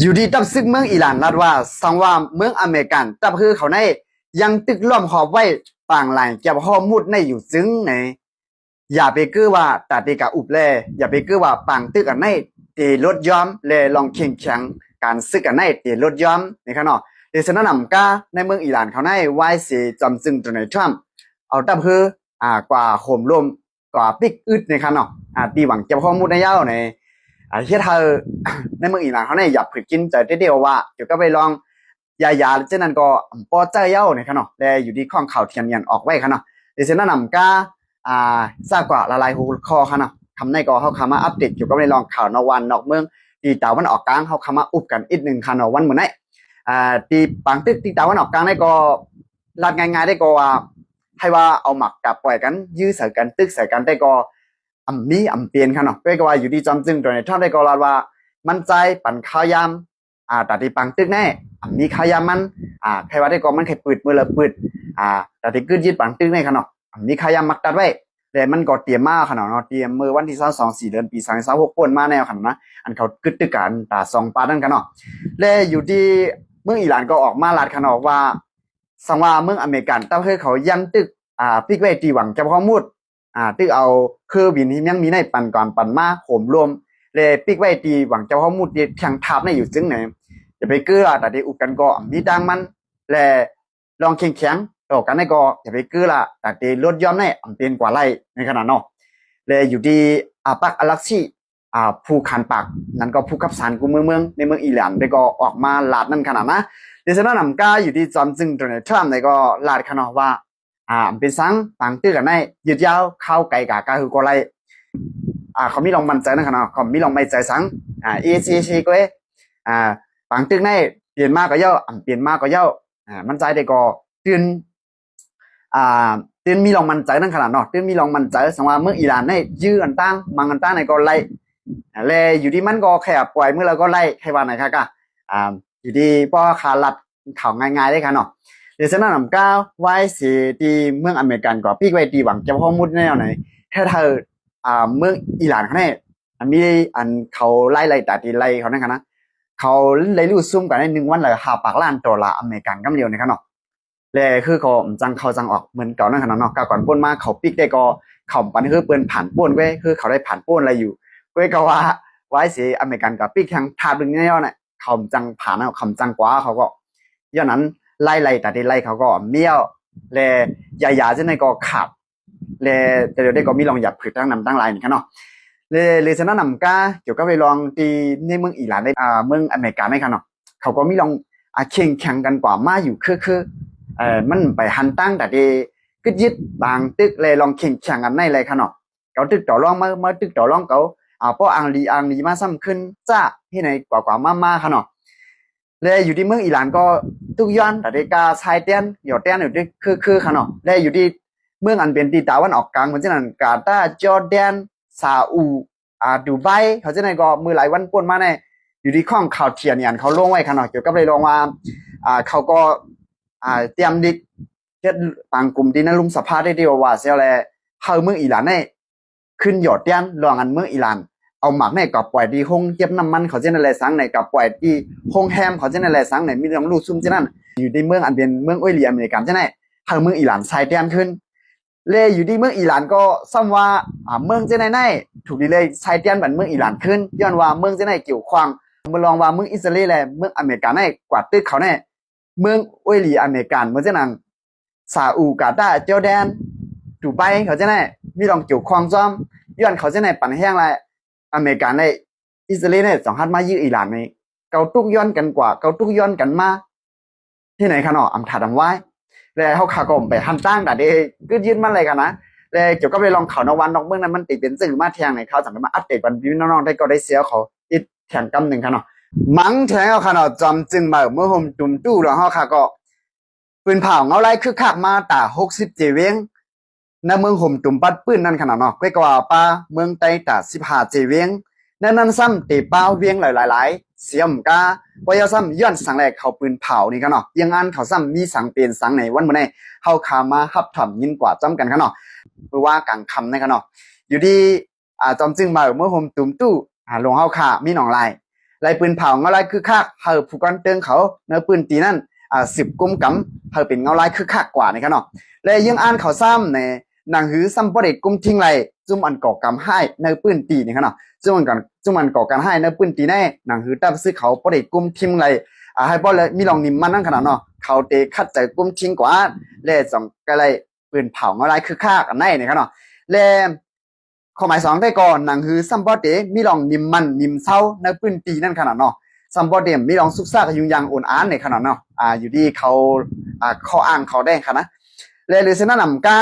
อยู่ดีตับซึกเมืองอิหร่านนัดว่าสังว่าเมืองอเมริกันตับคือเขาในยังตึกล้อมหอบไว้ปางหลายเก็บข้อมูลในอยู่ซึ้งในอย่าไปกือว่าตาตีกะอุบแลอย่าไปกือว่าปางตึกอันในตีลดย้อมแลลองเข่งแข็งการซึกอันในตีลดย้อมนี่ครับเนาะเดชนะนำกาในเมืองอิหร่านเขาในไว้สีจำซึ่งตัวในทรัมป์เอาตับคือกว่าโหมลมกว่าปิกอึดนี่ครับเนาะตีหวังเก็บข้อมูลในยาวในเฮ็ดให้ในเมืองอิหร่านเขาเนี่ยอยากผึดกินใจเดียวว่าเดี๋ยวก็ไปลองยาเช่นนั้นก็ปอเจอเย้าเนี่ยครับเนาะและอยู่ที่ข้องข่าวเทียนยันออกไว้ครับเนาะเดี๋ยวเช่นนั้นนำกาทราบกว่าละลายหูคอครับเนาะทำในก็เขาคำมาอัปเดตเกี่ยวกับในลองข่าวนอกวันนอกเมืองตีตาวันออกกลางเขาคำมาอุบกันอีกหนึ่งครับเนาะวันเหมือนไหนตีปังตึกตีตาวันออกกลางได้ก็รัดง่ายๆได้ก็ว่าให้ว่าเอาหมักกับปล่อยกันยื้อใส่กันตึกใส่กันได้ก็มีเปลี่ยนครับเนาะก็ว่าอยู่ที่จำจึงตัวในท่านได้ก็ลาว่ามันใจปั่นข้าวยำแต่ที่ปังตึกแน่มีข้าวยำมันใครว่าได้ก็มันใครปืดมือละปืดแต่ที่กึดยึดปังตึกแน่ครับเนาะมีข้าวยำมักตัดไว้แต่มันก็เตรียมมาขนาดเนาะเตรียมมือวันที่24 เดือนปี2026ป่นมาแนวขนาดนะอันเขากึดตึกกันตา2 ปานั่นกันเนาะและอยู่ที่เมืองอิหร่านก็ออกมาลาดขนาดว่าสังว่าเมืองอเมริกันเต้าเฮ้เขายังตึกปิกไว้ตีหวังจะพอมุดตึกเอาคือบินที่ยังมีในปั่นก่อนปั่นมาโหมรวมเลยปิกไว้ตีหวังจะพอมุดที่แข่งทับในอยู่ซึ่งไหนจะไปเกลือแต่ที่อุกันก็มีดังมันและลองแข็งต่อกันในก็จะไปเกลือแต่ที่ลดย้อมในเป็นกว่าไรในขนาดเนาะเลยอยู่ที่ปักอลักซีผู้ขันปากนั่นก็ผู้ขับสารกูเมืองในเมืองอิหร่านได้ก็ออกมาลาดนั่นขนาดนะเดี๋ยวฉะนั้นนำก้าอยู่ที่จอมจึงตัวในทรัมป์ในก็ลาดขนาดว่าเป็นสังต่างตื้อกันในยืดยาวเข้าไกลกากาคือก็ไรเขามีลองมั่นใจนั่นขนาดเขามีลองไม่ใจสังเอซีก็ต่างตื้อในเปลี่ยนมากก็เย่าเปลี่ยนมากก็เย่ามั่นใจได้ก็ตื่นตื่นมีลองมั่นใจนั่นขนาดเนาะตื่นมีลองมั่นใจสังว่าเมื่ออิหร่านในยื้ออันตั้งมังอันตั้งในก็ไรเลยอยู่ที่มันก็แค่ปล่อยเมื่อเราก็ไล่แค่วันไหนครับก็อยู่ที่ป้อขาลัดข่าวง่ายๆได้ค่ะเนาะเดี๋ยวฉะนั้นผมก้าวไว้สีที่เมืองอเมริกันก็พี่ไว้ตีหวังจะพ่อมุดแนวไหนถ้าเธอเมืองอิหร่านเขาเนี่ยมีอันเขาไล่แต่ที่ไล่เขาเนี่ยนะเขาไล่ลู่ซุ่มกันใน1 วันเลย$500,000อเมริกันกำเดียวนะครับเนาะเลยคือเขาจังออกเหมือนเก่านั่นขนาดเนาะก่อนป้นมาเขาปิกได้ก็เขาปันคือเปิ้นผ่านป้นไว้คือเขาได้ผ่านป้นอะไรอยู่ก็ว่าไว้สิอเมริกันกับปีกทางทาดึงเนี่ยเนี่ยเขาจังผ่านเขาจังกว่าเขาก็ย้อนนั้นไล่แต่ที่ไล่เขาก็เมี่ยวเลยยาเช่นในก็ขาดเลยแต่เดี๋ยวได้ก็มีลองหยับผืดตั้งนำตั้งลายนี่ครับเนาะเลยฉะนั้นนำก้าเกี่ยวกับไปลองตีในเมืองอิหร่านได้เมืองอเมริกาได้ครับเนาะเขาก็มีลองแข่งกันกว่ามาอยู่คือมันไปหันตั้งแต่ที่กึดยึดบางตึกเลยลองแข่งกันในเลยครับเนาะเขาตึกต่อรองมาตึกต่อรองเขาเพราะอังลีมาซ้ำขึ้นจ้าที่ไหนกว่ามาค่ะเนาะเลยอยู่ที่เมืองอิหร่านก็ทุกย้อนแต่เดกาชายเตียนหยอดเตียนอยู่ที่คือค่ะเนาะเลยอยู่ที่เมืองอันเป็นตีตะวันออกกลางเหมือนเช่นนั้นกาตาร์จอร์แดนซาอุดูไบเขาจะไหนก็มือหลายวันป่นมาในอยู่ที่ข้องข่าวเทียนยันเขาลงไว้ค่ะเนาะเกี่ยวกับเลยลงว่าเขาก็เตรียมดิเฮ็ดบางกลุ่มที่นั้นลุมสภาได้ดีว่าเสียแลเฮาเมืองอิหร่านเนี่ยขึ้นหยอดเตียนรองอันเมืองอิหร่านเอาหมักในกับปล่อยที่ห้องเก็บน้ำมันเขาจะนั่นแหละสังในกับปล่อยที่ห้องแฮมเขาจะนั่นแหละสังในมีเรื่องลูกซุ่มจะนั่นอยู่ในเมืองอันเป็นเมืองออยลีอเมริกันจะไหนเฮาเมืองอิหร่านใส่เตียนขึ้นเลยอยู่ที่เมืองอิหร่านก็ซ้ำว่าเมืองจะไหนถูกดีเลยใส่เตียนเหมือนเมืองอิหร่านขึ้นย้อนว่าเมืองจะไหนเกี่ยวข้องมาลองว่าเมืองอิสราเอลและเมืองอเมริกันในกวาดตึกเขาเนี่ยเมืองออยลีอเมริกันเหมือนเช่นนั้นซาอุกาตาร์จอร์แดนดูไบเขาจะไหนมีลองเกี่ยวข้องซ้อมย้อนเขาจะไหนปั่นแห้งไรอเมริกันในอิสราเอลเนี่ยสองฮัดมายื้ออิหร่านในเกาตุกย้อนกันกว่าเกาตุกย้อนกันมาที่ไหนคะเนาะอำถาดำไว้แล้วเขาขากลมไปหันตั้งแต่เด็กก็ยืนมันอะไรกันนะแล้วเกี่ยวกับไปลองเขานวันนอกเมืองนั้นมันติดเป็นสื่อมาแทงในเขาสั่งมาอัปเดตวันพี่น้องๆได้ก็ได้เสียเขาอีกแทงกำหนึ่งค่ะเนาะมังแทงเอาค่ะเนาะจำจึงมาเมื่อผมจุ่มตู้แล้วเขาขาก็ปืนเผาเงาไล่คือขากมาตา67 เวงในเมืองห่มตุ่มปัดปืนนั่นขนาดเนาะก็กว่าป้าเมืองไต้ตา15 เวงนั่นซ้ำตีเป้าเวียงหลายเสียมกาพอยาซ้ำย้อนสังแรกเขาปืนเผานี่กันเนาะยังอันเขาซ้ำมีสังเปลี่ยนสังไหนวันเมื่อไหร่เขาขามาหับถ่อมยินกว่าจำกันกันเนาะเพราะว่ากลางคำนี่กันเนาะอยู่ดีจอมจึงมาเมื่อห่มตุ่มตู้ลงเขาขามีหนองลาย ไล่ปืนเผาเงาลายคือคักเฮาผู้กันเตืองเขาเนื้อปืนตีนั่น10 กุมกำเฮาเป็นเงาลายคือคักกว่านี่ครับเนาะและยังอ่านข่าวซ้ำในหนังหือซ้ำบ่ได้กุมทิ้งไรจุ่มอันก่อกรรมให้ในปืนตีนี่ครับเนาะจุ่มอันก่อการให้ในปืนตีแน่หนังหือตับซื้อเขาบ่ได้กุมทิ้งไรให้บ่เลยมีลองนิ่มมันนั่นขนาดเนาะเขาเตะคัดใจกุมทิ้งกว่าและสองก็เลยปืนเผาเงาลายคือคักอันไหนนี่ครับเนาะและข้อหมาย2ได้ก่อนหนังหือซ้ำบ่ได้มีลองนิ่มมันนิ่มเศร้าในปืนตีนั่นขนาดเนาะซัมบอดเดมมีลองซุกซากยุ่งยางโอนอ่านในขนาดเนาะอยู่ที่เขาข้ออ้างเขาได้ค่ะนะและหรือเสนานำกา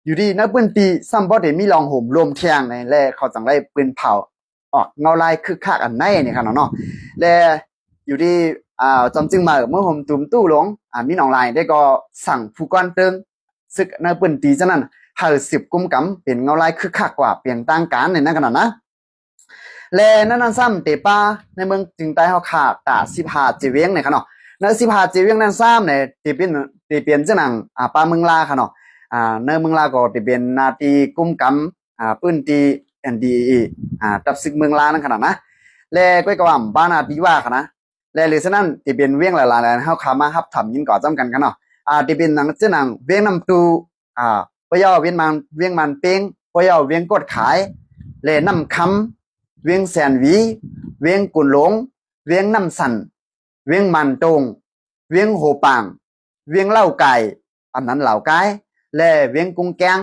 อยู่ที่นักปืนตีซัมบอดเดมมีลองห่มรวมเทียงในและเขาจังได้ปืนเผาออกเงาลายคึกคักอันไหนนี่ค่ะเนาะและอยู่ที่จำจึงมาเมื่อผมตุ่มตู้หลงมีน้องลายได้ก็สั่งผู้ก้อนเติงซึกนักปืนตีจังนั้น50 กุมกำเป็นเงาลายคึกคักกว่าเปลี่ยนตั้งการในนั้นขนาดนะและนั่นซ้ำเตป้าในเมืองจึงใต้เฮาขาดตา15 เจเวียงในค่ะเนาะใน15 เจเวียงนั้นซ้ำในเตเปลี่ยนจังหนังป้าเมืองลาค่ะเนาะในเมืองลาก็เตเปลี่ยนนาตีกุมกำปืนตี NDE ตับซึกเมืองลานั่นขนาดนะและก้อยกว่าบ้านนาตีว่าค่ะนะและหรือฉะนั้นเตเปลี่ยนเวียงหลายๆเฮาขามารับถำยินก่อจำกันค่ะเนาะเตเปลี่ยนหนังจังหนังเวียงนำตูปะยอเวียงมันเป้งปะยอเวียงกดขายและนำคำเวียงแสนวีเวียงกุนหลงเวียงน้ำสันเวียงมันตงเวียงโหปางเวียงเล่าไก่อันนั้นเหล่าไก่และเวียงกุงแกง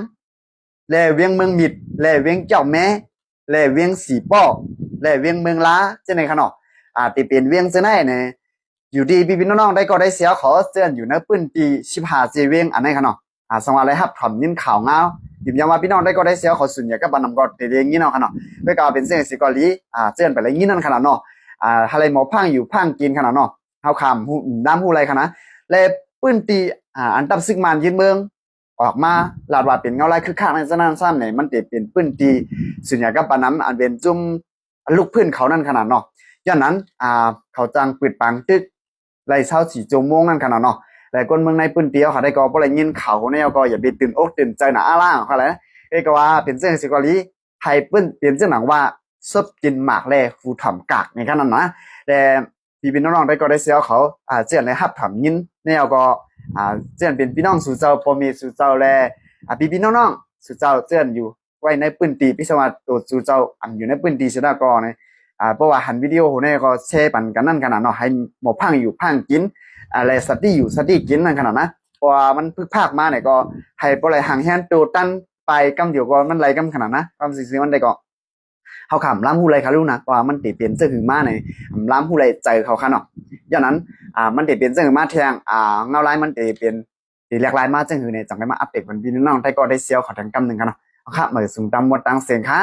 และเวียงเมืองมิดและเวียงเจ้าแม่และเวียงสีป้อและเวียงเมืองล้าจะในขนาดที่เป็นเวียงจะไหนเนี่ยอยู่ดีพี่น้องได้ก็ได้เสียขอเตือนอยู่ในปืนตี15 เจเวียงอันไหนขนาดสงวนอะไรครับถมยินข่าวเงาหยิบยามาพี่น้องได้ก็ได้เสียขอสุญญากับบันนำกอดเตเรียงงี้เนาะขนาดเพื่อการเป็นเส้นสิกอลีเตือนไปเลยงี้นั่นขนาดเนาะอะไรหมอพังอยู่พังกินขนาดเนาะเฮาคำหูน้ำหูไรขนาดและปืนตีอันตับซึกมันยืนเมืองออกมาลาดว่าเป็นเงาลายคือข้างในสนานซ้ำเนี่ยมันเป็นปืนตีสุญญากับบันน้ำอันเป็นจุ่มลูกพื้นเขานั่นขนาดเนาะย้อนนั้นเขาจังปิดปังตึกไรเช้า4 โมงนั่นขนาดเนาะแต่คนเมืองในปืนเตียวเขาได้ก็บ่ได้ยินเขาเนี่ยก็อย่าไปตื่นอกตื่นใจหนาอ้าล่างเขาเลยก็ว่าเป็นเรื่องสิกอลีไทยปืนเปลี่ยนเรื่องหนังว่าซบกินหมากแลฟูถ่อมกากในขนาดนั้นนะแต่พี่น้องได้ก็ได้เสียเขาเจียนเลยฮับถ่อมยินเนี่ยก็เจียนเป็นพี่น้องสู่เจ้าพอมีสู่เจ้าแลพี่น้องสู่เจ้าเจียนอยู่ไว้ในปืนตีพิศวาตัวสู่เจ้าอันอยู่ในปืนตีเสดาก็เนี่ยเพราะว่าหันวิดีโอเนี่ยก็แชร์ปันกันนั่นขนาดเนาะให้หมอพังอยู่พังกินอะไรสติอยู่สติกินนั่นขนาดนะเพราะว่ามันพึกภาคมาเนี่ยก็ให้ปล่อยห่างแฮนตัวตั้นไปกำเดียวก็มันไหลกำขนาดนะความสิ่งมันได้ก็เขาขำล้ำหูไรเขารู้นะว่ามันติเปลี่ยนเสื้อหือมาในล้ำหูไรใจเขาค่ะเนาะย้อนนั้นมันติเปลี่ยนเสื้อหือมาแทงเงาลายมันติเปลี่ยนตีแหลกลายมาเสื้อหือเนี่ยจังได้มาอัปเดตวันพี่น้องได้ก็ได้เซียวขอทางกำหนึ่งกันเนาะเอาค่ะมาสูงตามหมดตังเสียงค่ะ